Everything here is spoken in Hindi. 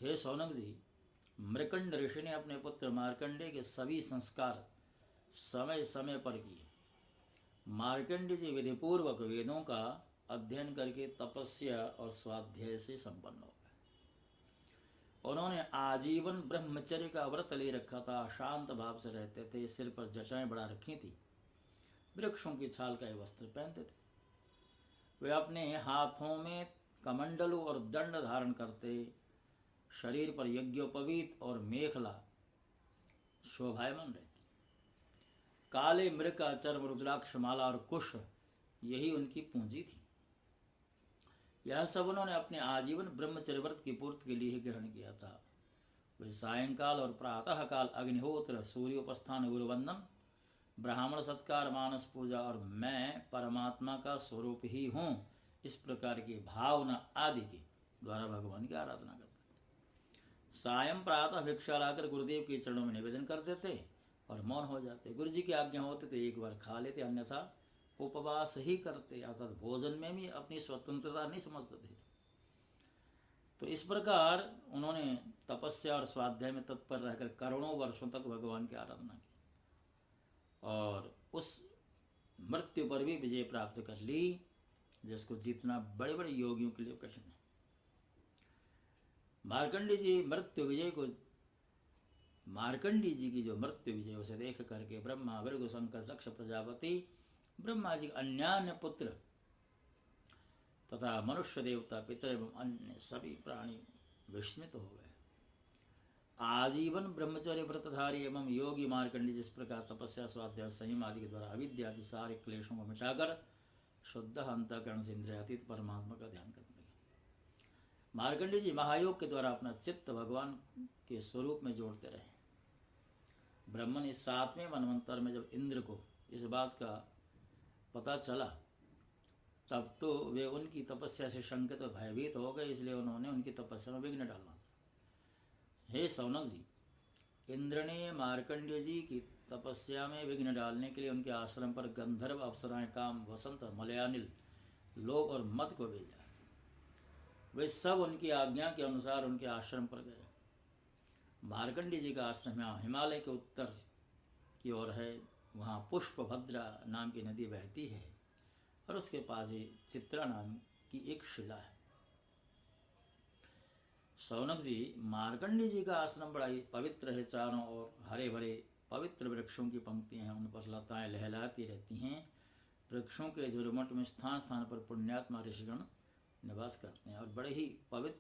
हे शौनक जी, मृकंड ऋषि ने अपने पुत्र मार्कंडे के सभी संस्कार समय समय पर किए। मार्कंडे जी विधिपूर्वक वेदों का अध्ययन करके तपस्या और स्वाध्याय से संपन्न हो गए। उन्होंने आजीवन ब्रह्मचर्य का व्रत ले रखा था, शांत भाव से रहते थे, सिर पर जटाएं बढ़ा रखी थी, वृक्षों की छाल का वस्त्र पहनते थे। वे अपने हाथों में कमंडलू और दंड धारण करते, शरीर पर यज्ञोपवीत और मेखला शोभायमान रहती। काले मृग का चर्म, रुद्राक्ष माला और कुश यही उनकी पूंजी थी। यह सब उन्होंने अपने आजीवन ब्रह्मचर्य व्रत की पूर्ति के लिए ही ग्रहण किया था। वे सायंकाल और प्रातः काल अग्निहोत्र, सूर्योपस्थान, गुरुवंदन, ब्राह्मण सत्कार, मानस पूजा और मैं परमात्मा का स्वरूप ही हूँ, इस प्रकार की भावना आदि के द्वारा भगवान की आराधना करते थे। सायं प्रातः भिक्षा लाकर गुरुदेव के चरणों में निवेदन कर देते और मौन हो जाते। गुरु जी की आज्ञा होती तो एक बार खा लेते, अन्यथा उपवास ही करते, अर्थात भोजन में भी अपनी स्वतंत्रता नहीं समझते थे। तो इस प्रकार उन्होंने तपस्या और स्वाध्याय में तत्पर रहकर करोड़ों वर्षों तक भगवान की आराधना की और उस मृत्यु पर भी विजय प्राप्त कर ली, जिसको जीतना बड़े बड़े योगियों के लिए कठिन है। मार्कंडी जी की जो मृत्यु विजय उसे देख करके ब्रह्मा, भृगु, शंकर, दक्ष प्रजापति, ब्रह्मा जी अन्य पुत्र तथा मनुष्य, देवता, पितर एवं अन्य सभी प्राणी विस्मित हो गए। आजीवन ब्रह्मचर्य व्रतधारी एवं योगी मार्कंडी जिस प्रकार तपस्या, स्वाध्याय, संयम आदि के द्वारा अविद्या आदि सारे क्लेशों को मिटाकर शुद्ध अंतःकरण से इंद्रियातीत परमात्मा का ध्यान करने लगे। मार्कंडी जी महायोग के द्वारा अपना चित्त भगवान के स्वरूप में जोड़ते रहे। ब्रह्मा ने 7वें मनवंतर में जब इंद्र को इस बात का पता चला, तब तो वे उनकी तपस्या से शंकित और भयभीत हो गए, इसलिए उन्होंने उनकी तपस्या में विघ्न डालना था। हे शौनक जी, इंद्र ने मार्कंडेय जी की तपस्या में विघ्न डालने के लिए उनके आश्रम पर गंधर्व, अप्सराएं, काम, वसंत, मलयानिल, लोक और मद को भेजा। वे सब उनकी आज्ञा के अनुसार उनके आश्रम पर गए। मार्कंडेय जी का आश्रम यहाँ हिमालय के उत्तर की ओर है। वहाँ पुष्पभद्रा नाम की नदी बहती है और उसके पास ही चित्रा नाम की एक शिला है। शौनक जी, मार्कंडेय जी का आश्रम बड़ा ही पवित्र है। चारों ओर हरे भरे पवित्र वृक्षों की पंक्तियां हैं, उन पर लताएं लहलाती रहती हैं। वृक्षों के झुरमुट में स्थान स्थान पर पुण्यात्मा ऋषिगण निवास करते हैं और बड़े ही पवित्र